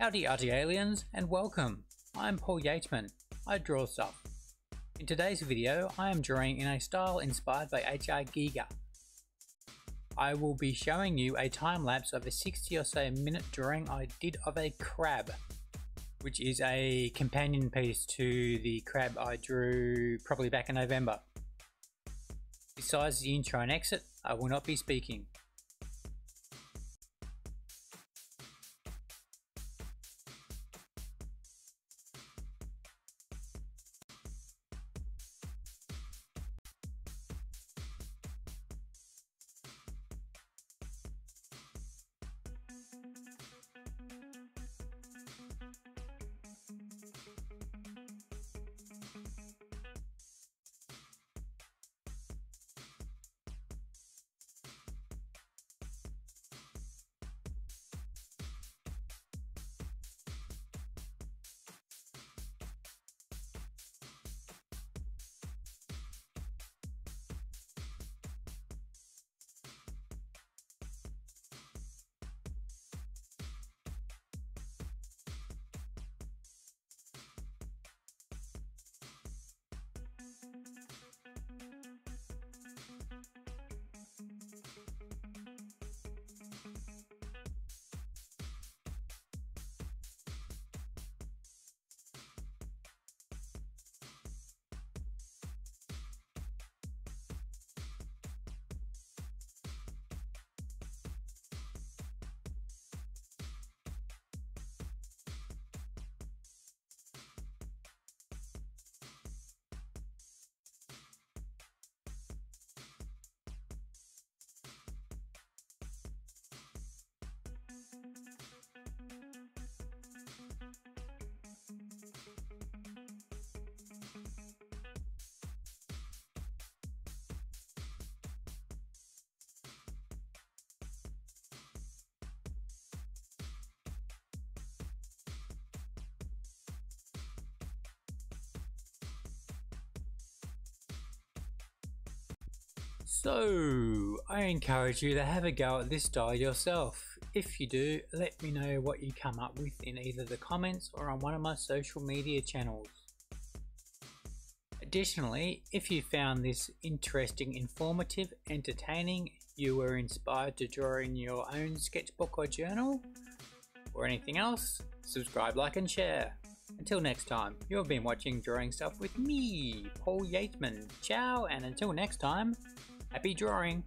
Howdy ArtyAliens and welcome! I'm Paul Yateman. I draw stuff. In today's video I am drawing in a style inspired by HR Giga. I will be showing you a time lapse of a 60 or so minute drawing I did of a crab, which is a companion piece to the crab I drew probably back in November. Besides the intro and exit, I will not be speaking. So, I encourage you to have a go at this style yourself. If you do, let me know what you come up with in either the comments or on one of my social media channels. Additionally, if you found this interesting, informative, entertaining, you were inspired to draw in your own sketchbook or journal, or anything else, subscribe, like and share. Until next time, you've been watching Drawing Stuff with me, Paul Yateman. Ciao, and until next time, happy drawing!